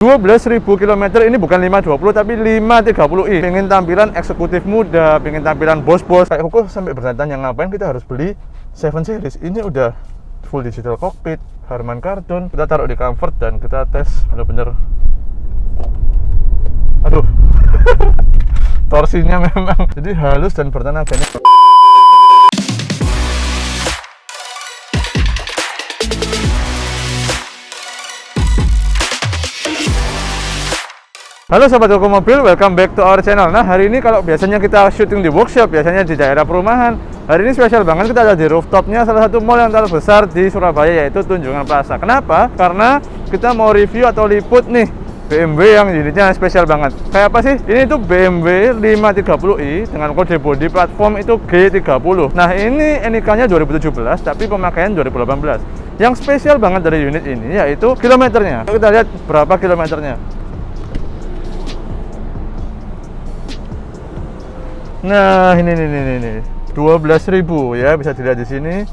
12.000 km ini bukan 520 tapi 530i. Pengen tampilan eksekutif muda, pengen tampilan bos-bos. Kayak Koko sampai bertanya ngapain kita harus beli 7 series. Ini udah full digital cockpit, Harman Kardon. Kita taruh di comfort dan kita tes bener-bener. Aduh. Torsinya memang jadi halus dan bertenaga. Halo Sobat Koko Mobil, welcome back to our channel. Nah, hari ini kalau biasanya kita syuting di workshop, biasanya di daerah perumahan, hari ini spesial banget, kita ada di rooftopnya salah satu mall yang terbesar di Surabaya, yaitu Tunjungan Plaza. Kenapa? Karena kita mau review atau liput nih BMW yang unitnya spesial banget. Kayak apa sih? Ini tuh BMW 530i dengan kode body platform itu G30. Nah, ini NIK-nya 2017 tapi pemakaian 2018. Yang spesial banget dari unit ini yaitu kilometernya. Kita lihat berapa kilometernya. Nah, ini 12.000 ya, bisa dilihat di sini.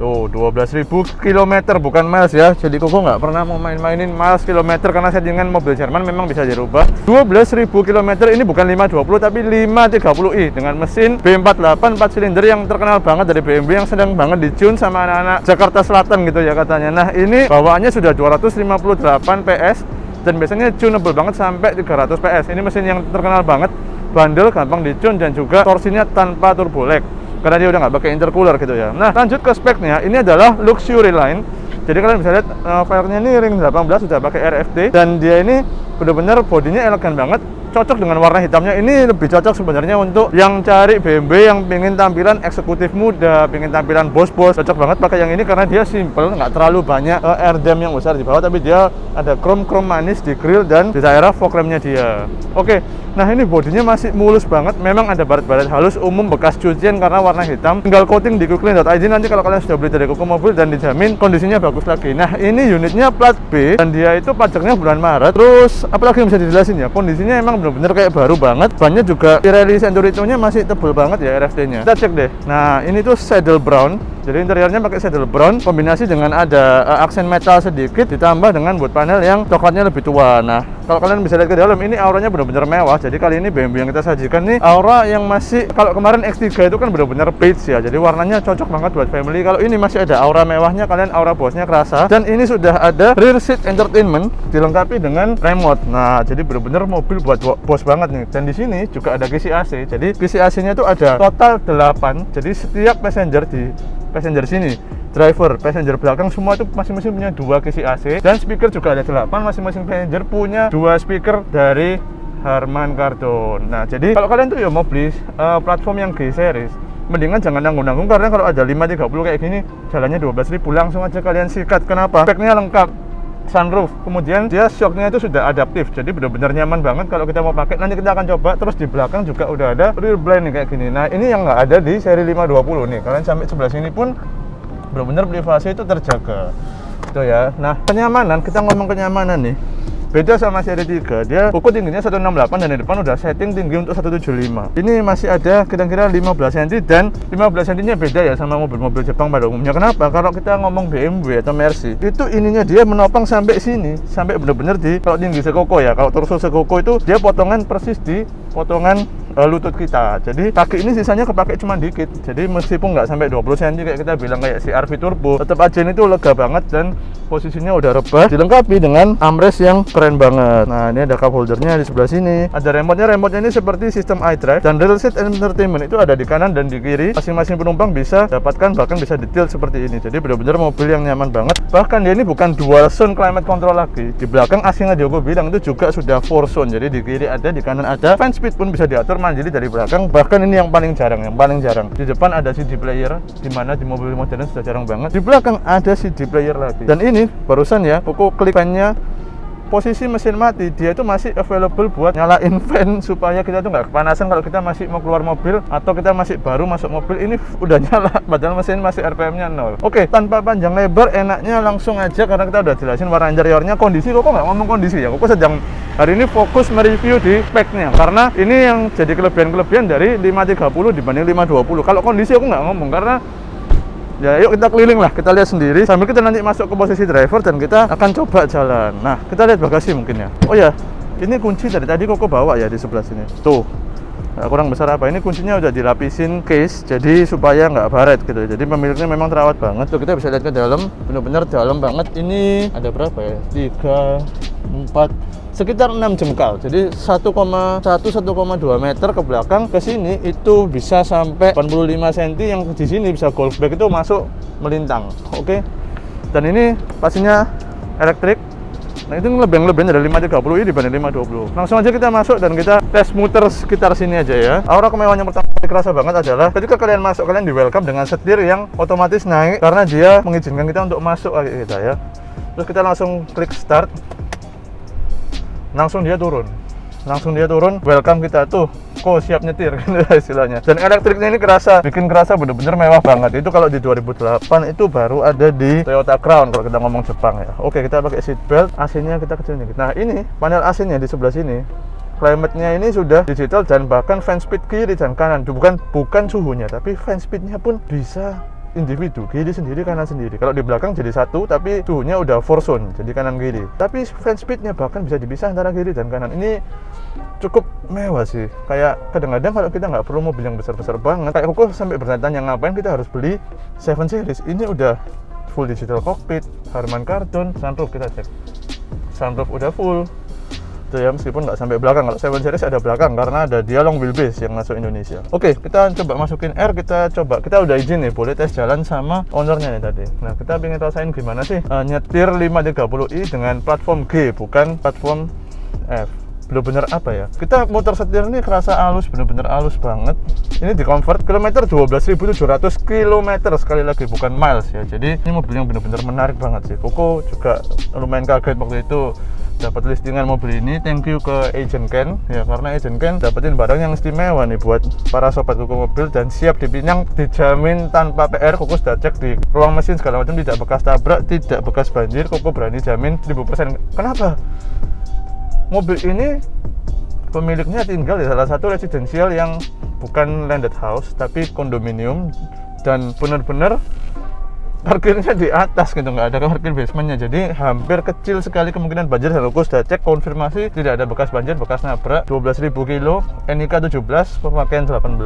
Tuh, 12.000 km bukan miles ya. Jadi Koko nggak pernah mau main-mainin miles kilometer karena settingan mobil Jerman memang bisa dirubah. 12.000 km ini bukan 520 tapi 530i dengan mesin B48 4 silinder yang terkenal banget dari BMW yang sedang banget dicune sama anak-anak Jakarta Selatan gitu ya katanya. Nah, ini bawaannya sudah 258 PS dan biasanya tunable banget sampai 300 PS. Ini mesin yang terkenal banget, bandel, gampang dicune, dan juga torsinya tanpa turbo lag karena dia udah nggak pakai intercooler gitu ya. Nah, lanjut ke speknya, ini adalah luxury line. Jadi kalian bisa lihat filenya ini ring 18 sudah pakai RFD dan dia ini benar-benar bodinya elegan banget, cocok dengan warna hitamnya. Ini lebih cocok sebenarnya untuk yang cari BMW yang pengen tampilan eksekutif muda, pengen tampilan bos-bos. Cocok banget pakai yang ini karena dia simple, nggak terlalu banyak airdam yang besar di bawah, tapi dia ada chrome manis di grill dan di daerah fog lampnya dia. Oke, nah ini bodinya masih mulus banget. Memang ada baret-baret halus umum bekas cucian karena warna hitam. Tinggal coating di quickline.id nanti kalau kalian sudah beli dari Koko Mobil dan dijamin kondisinya bagus lagi. Nah, ini unitnya plat B dan dia itu pajaknya bulan Maret. Terus apalagi yang bisa dijelasin ya, kondisinya emang bener-bener kayak baru banget. Bannya juga Pirelli Centurito-nya masih tebel banget ya RFD-nya. Kita cek deh. Nah, ini tuh saddle brown. Jadi interiornya pakai saddle brown kombinasi dengan ada aksen metal sedikit ditambah dengan wood panel yang coklatnya lebih tua. Nah, kalau kalian bisa lihat ke dalam, ini auranya benar-benar mewah. Jadi kali ini BMW yang kita sajikan nih aura yang masih, kalau kemarin X3 itu kan benar-benar beige ya. Jadi warnanya cocok banget buat family. Kalau ini masih ada aura mewahnya, kalian aura bosnya kerasa. Dan ini sudah ada rear seat entertainment dilengkapi dengan remote. Nah, jadi benar-benar mobil buat bos banget nih. Dan di sini juga ada kisi AC. Jadi kisi AC-nya itu ada total 8. Jadi setiap passenger sini, driver, passenger belakang semua itu masing-masing punya 2 kisi AC dan speaker juga ada 8. Masing-masing passenger punya 2 speaker dari Harman Kardon. Nah, jadi kalau kalian tuh ya mau beli platform yang G series, mendingan jangan nanggung-nanggung karena kalau ada 530 kayak gini jalannya 12.000 langsung aja kalian sikat. Kenapa? Speknya lengkap, sunroof, kemudian dia shocknya itu sudah adaptif, jadi benar-benar nyaman banget kalau kita mau pakai. Nanti kita akan coba. Terus di belakang juga udah ada rear blind nih kayak gini. Nah, ini yang nggak ada di seri 520 nih. Kalian sampai sebelah sini pun benar-benar privasi itu terjaga itu ya. Nah, kenyamanan, kita ngomong kenyamanan nih, beda sama seri 3. Dia ukuran tingginya 168 dan di depan udah setting tinggi untuk 175. Ini masih ada kira-kira 15 cm dan 15 cm-nya beda ya sama mobil-mobil Jepang pada umumnya. Kenapa? Kalau kita ngomong BMW atau Mercy, itu ininya dia menopang sampai sini, sampai benar-benar di, kalau tinggi sekoko ya, kalau torso sekoko itu dia potongan persis di potongan lutut kita. Jadi kaki ini sisanya kepake cuma dikit. Jadi meskipun nggak sampai 20 cm kayak kita bilang kayak CR-V turbo, tetap aja ini tuh lega banget dan posisinya udah rebah, dilengkapi dengan armrest yang keren banget. Nah, ini ada cup holdernya di sebelah sini. Ada remote-nya. Remote-nya ini seperti sistem iDrive dan rear seat entertainment itu ada di kanan dan di kiri. Masing-masing penumpang bisa dapatkan, bahkan bisa detail seperti ini. Jadi benar-benar mobil yang nyaman banget. Bahkan dia ini bukan dual zone climate control lagi. Di belakang AC-nya Joko bilang itu juga sudah 4 zone. Jadi di kiri ada, di kanan ada. Fan speed pun bisa diatur mandiri dari belakang. Bahkan ini yang paling jarang, Di depan ada CD player, di mana di mobil modern sudah jarang banget. Di belakang ada CD player lagi. Dan ini barusan ya, Koko klik fan-nya, posisi mesin mati, dia itu masih available buat nyalain fan supaya kita tuh nggak kepanasan kalau kita masih mau keluar mobil atau kita masih baru masuk mobil. Ini udah nyala padahal mesin masih RPM-nya 0. Oke, tanpa panjang lebar, enaknya langsung aja karena kita udah jelasin warna interiornya. Kondisi Koko nggak ngomong kondisi ya, Koko sedang hari ini fokus mereview di speknya karena ini yang jadi kelebihan dari 530 dibanding 520. Kalau kondisi aku nggak ngomong karena Ya, yuk kita keliling lah, kita lihat sendiri sambil kita nanti masuk ke posisi driver dan kita akan coba jalan. Nah, kita lihat bagasi mungkin ya. Oh ya, ini kunci tadi Koko bawa ya di sebelah sini. Tuh, kurang besar apa, ini kuncinya udah dilapisin case jadi supaya nggak baret gitu. Jadi pemiliknya memang terawat banget. Tuh, kita bisa lihat ke dalam, bener-bener dalam banget. Ini ada berapa ya? 3, 4, sekitar 6 jengkal. Jadi 1,2 meter ke belakang ke sini itu bisa sampai 85 cm, yang di sini bisa golf bag itu masuk melintang. Oke. Dan ini pastinya elektrik. Nah, itu lebih dari 530i dibanding 520. Langsung aja kita masuk dan kita tes muter sekitar sini aja ya. Aura kemewahan yang pertama kali kerasa banget adalah ketika kalian masuk, kalian di welcome dengan setir yang otomatis naik karena dia mengizinkan kita untuk masuk kayak kita ya. Terus kita langsung klik start. Langsung dia turun, welcome kita tuh, kok siap nyetir gitu istilahnya. Dan elektriknya ini bikin kerasa bener-bener mewah banget. Itu kalau di 2008 itu baru ada di Toyota Crown kalau kita ngomong Jepang ya. Oke, kita pakai seat belt, AC-nya kita kecil dikit. Nah, ini panel AC-nya di sebelah sini, climate-nya ini sudah digital dan bahkan fan speed kiri dan kanan. Bukan suhunya, tapi fan speed-nya pun bisa individu, kiri sendiri, kanan sendiri. Kalau di belakang jadi satu, tapi suhunya udah 4 zone, jadi kanan kiri. Tapi fan speednya bahkan bisa dipisah antara kiri dan kanan. Ini cukup mewah sih. Kayak kadang-kadang kalau kita nggak perlu mobil yang besar-besar banget, kayak Koko sampai bertanya ngapain kita harus beli 7 Series. Ini udah full digital cockpit, Harman Kardon, sunroof kita cek. Sunroof udah full. Itu ya, meskipun nggak sampai belakang. Kalau 7 Series ada belakang karena ada dia long wheelbase yang masuk Indonesia. Oke, kita coba masukin R, kita udah izin nih, boleh tes jalan sama ownernya nih tadi. Nah, kita pengen rasain gimana sih nyetir 530i dengan platform G, bukan platform F. Bener-bener apa ya, kita muter setir ini kerasa halus, bener-bener halus banget. Ini di convert kilometer 12.700 km sekali lagi, bukan miles ya. Jadi ini mobil yang bener-bener menarik banget sih. Koko juga lumayan kaget waktu itu dapat listingan mobil ini. Thank you ke Agent Ken ya, karena Agent Ken dapetin barang yang istimewa nih buat para sobat Koko mobil dan siap dipinang, dijamin tanpa PR. Koko sudah cek di ruang mesin segala macam, tidak bekas tabrak, tidak bekas banjir. Koko berani jamin 1000%. Kenapa? Mobil ini pemiliknya tinggal di salah satu residensial yang bukan landed house tapi kondominium, dan benar-benar parkirnya di atas gitu, nggak ada parkir basementnya, jadi hampir kecil sekali kemungkinan banjir. Dan aku sudah cek konfirmasi tidak ada bekas banjir, bekas nabrak. 12.000 kilo, NIK 17, pemakaian 18,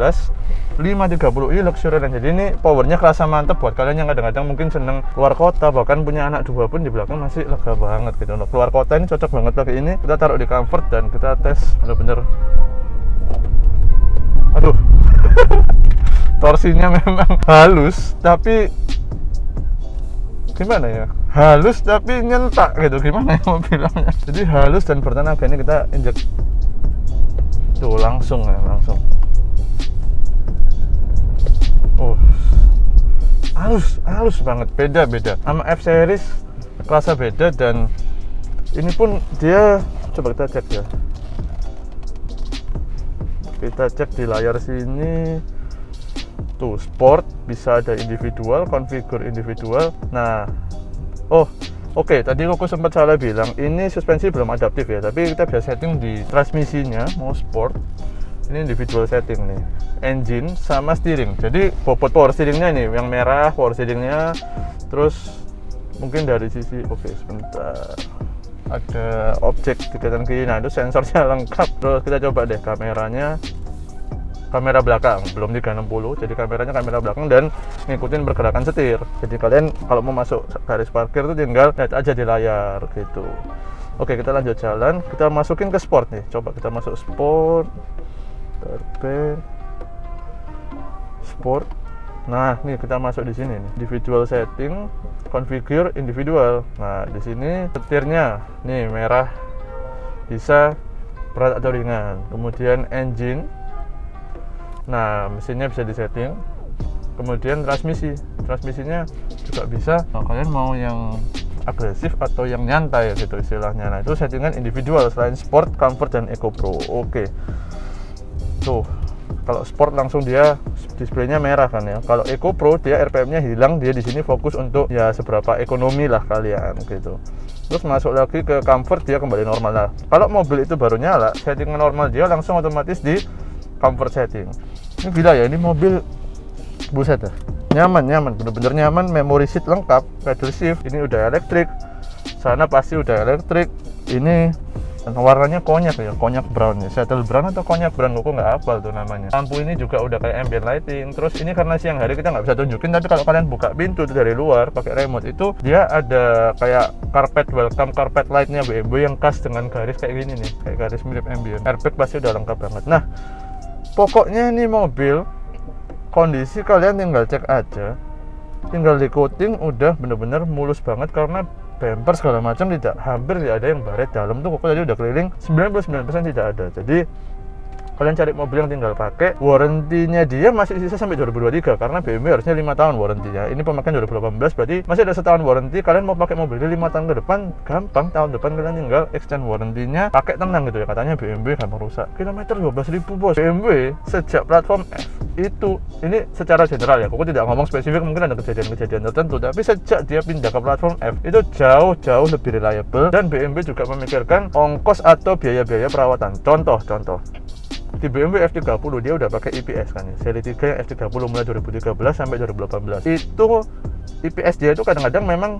530i luxury. Jadi ini powernya kerasa mantep buat kalian yang kadang-kadang mungkin seneng keluar kota, bahkan punya anak 2 pun di belakang masih lega banget gitu. Untuk keluar kota ini cocok banget pakai ini. Kita taruh di comfort dan kita tes bener-bener. Aduh torsinya memang halus tapi gimana ya, halus tapi nyentak gitu, gimana ya mau bilangnya. Jadi halus dan bertenaga. Ini kita injek tuh langsung ya, langsung. Halus banget, beda sama F series, kerasa beda. Dan ini pun dia, coba kita cek ya, kita cek di layar sini tuh, sport bisa ada individual, configure individual. Nah, oke, tadi aku sempat salah bilang ini suspensi belum adaptif ya, tapi kita bisa setting di transmisinya mau sport. Ini individual setting nih, engine sama steering. Jadi bobot power steeringnya ini yang merah, power steeringnya. Terus mungkin dari sisi, oke sebentar, ada objek di kanan kiri. Nah, itu sensornya lengkap. Terus kita coba deh kameranya. Kamera belakang belum 360, jadi kameranya kamera belakang dan ngikutin pergerakan setir. Jadi kalian kalau mau masuk garis parkir tuh tinggal lihat aja di layar gitu. Oke, kita lanjut jalan, kita masukin ke sport nih. Coba kita masuk sport, sport. Nah, nih kita masuk di sini nih, individual setting, configure individual. Nah, di sini setirnya nih merah, bisa berat atau ringan. Kemudian engine. Nah, mesinnya bisa disetting. Kemudian transmisinya juga bisa. Nah, kalian mau yang agresif atau yang nyantai gitu istilahnya. Nah, itu settingan individual selain sport, comfort, dan eco pro. Oke. Tuh, kalau sport langsung dia displaynya merah kan ya. Kalau eco pro dia RPM-nya hilang, dia di sini fokus untuk ya seberapa ekonomi lah kalian gitu. Terus masuk lagi ke comfort, dia kembali normal lah. Kalau mobil itu baru nyala, settingan normal dia langsung otomatis di comfort setting. Ini gila ya, ini mobil buset ya. nyaman, bener-bener nyaman. Memory seat lengkap, pedal shift ini udah elektrik, sana pasti udah elektrik. Ini warnanya konyak ya, konyak brown ya, shuttle brown atau konyak brown, kok nggak hafal tuh namanya. Lampu ini juga udah kayak ambient lighting. Terus ini karena siang hari kita nggak bisa tunjukin, tapi kalau kalian buka pintu tuh dari luar pakai remote itu, dia ada kayak carpet welcome, carpet lightnya BMW yang khas dengan garis kayak gini nih, kayak garis mirip ambient. Airbag pasti udah lengkap banget. Nah, pokoknya ini mobil kondisi kalian tinggal cek aja, tinggal di coating udah bener-bener mulus banget, karena bumper segala macam hampir tidak ada yang baret. Dalam tuh kok tadi udah keliling 99% tidak ada. Jadi kalian cari mobil yang tinggal pakai, warrantinya dia masih sisa sampai 2023 karena BMW harusnya 5 tahun warrantinya. Ini pemakaian 2018, berarti masih ada setahun warranti. Kalian mau pakai mobil ini 5 tahun ke depan gampang, tahun depan kalian tinggal extend warrantinya, pakai tenang gitu ya. Katanya BMW gampang rusak. Kilometer 12.000 bos. BMW sejak platform F itu, ini secara general ya, aku tidak ngomong spesifik, mungkin ada kejadian-kejadian tertentu, tapi sejak dia pindah ke platform F itu jauh lebih reliable, dan BMW juga memikirkan ongkos atau biaya-biaya perawatan. Contoh di BMW F30 dia udah pakai IPS kan ya, seri 3 yang F30 mulai 2013 sampai 2018 itu IPS dia itu kadang-kadang memang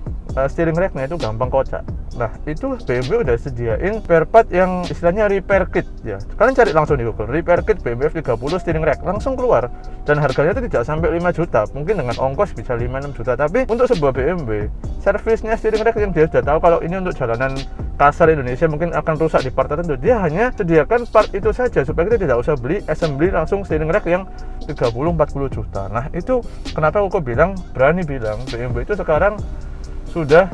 steering racknya itu gampang kocak. Nah, itu BMW udah sediain spare part yang istilahnya repair kit ya. Kalian cari langsung di Google, repair kit BMW F30 steering rack, langsung keluar. Dan harganya itu tidak sampai 5 juta, mungkin dengan ongkos bisa 5-6 juta. Tapi untuk sebuah BMW, servisnya steering rack yang dia sudah tahu kalau ini untuk jalanan kasar Indonesia mungkin akan rusak di part tertentu, dia hanya sediakan part itu saja supaya kita tidak usah beli assembly langsung steering rack yang 30-40 juta. Nah, itu kenapa aku berani bilang BMW itu sekarang sudah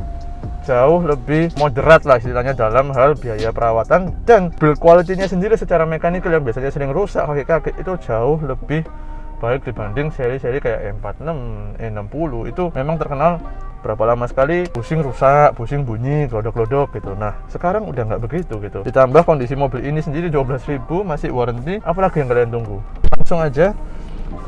jauh lebih moderat lah istilahnya dalam hal biaya perawatan, dan build quality-nya sendiri secara mekanikal yang biasanya sering rusak kaki-kaki itu jauh lebih baik dibanding seri-seri kayak E46, E60 itu memang terkenal berapa lama sekali pusing rusak, pusing bunyi, glodok-glodok gitu. Nah, sekarang udah nggak begitu gitu. Ditambah kondisi mobil ini sendiri 12.000 masih warranty, apalagi yang kalian tunggu? Langsung aja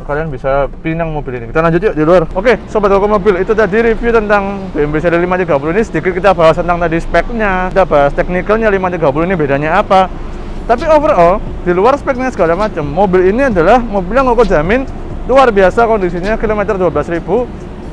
kalian bisa pinang mobil ini. Kita lanjut yuk di luar. Oke, sobat Koko Mobil, itu tadi review tentang BMW seri 530 ini. Sedikit kita bahas tentang tadi speknya, kita bahas teknikalnya 530 ini bedanya apa. Tapi overall, di luar speknya segala macam, mobil ini adalah mobil yang aku jamin luar biasa kondisinya, kilometer 12.000.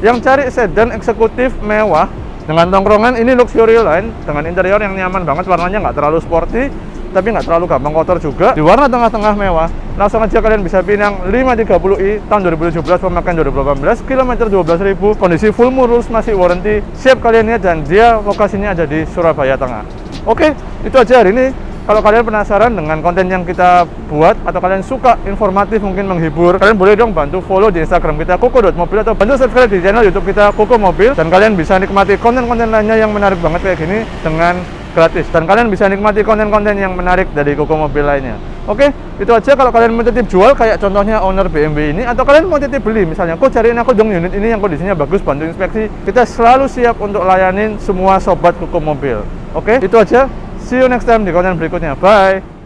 Yang cari sedan eksekutif mewah dengan tongkrongan, ini luxury line dengan interior yang nyaman banget, warnanya nggak terlalu sporty tapi nggak terlalu gampang kotor juga, di warna tengah-tengah mewah. Langsung aja kalian bisa pinang 530i tahun 2017, pemakaian 2018, kilometer 12.000, kondisi full mulus, masih warranty. Siap kalian lihat, dan dia lokasinya ada di Surabaya Tengah. Oke, itu aja hari ini. Kalau kalian penasaran dengan konten yang kita buat, atau kalian suka informatif, mungkin menghibur, kalian boleh dong bantu follow di Instagram kita koko.mobil, atau bantu subscribe di channel YouTube kita Koko Mobil, dan kalian bisa nikmati konten-konten lainnya yang menarik banget kayak gini dengan gratis, dan kalian bisa nikmati konten-konten yang menarik dari Koko Mobil lainnya. Oke, itu aja. Kalau kalian mau titip jual kayak contohnya owner BMW ini, atau kalian mau titip beli misalnya, kok cariin aku dong unit ini yang kondisinya bagus, bantu inspeksi, kita selalu siap untuk layanin semua sobat Koko Mobil. Oke, itu aja. See you next time di konten berikutnya. Bye.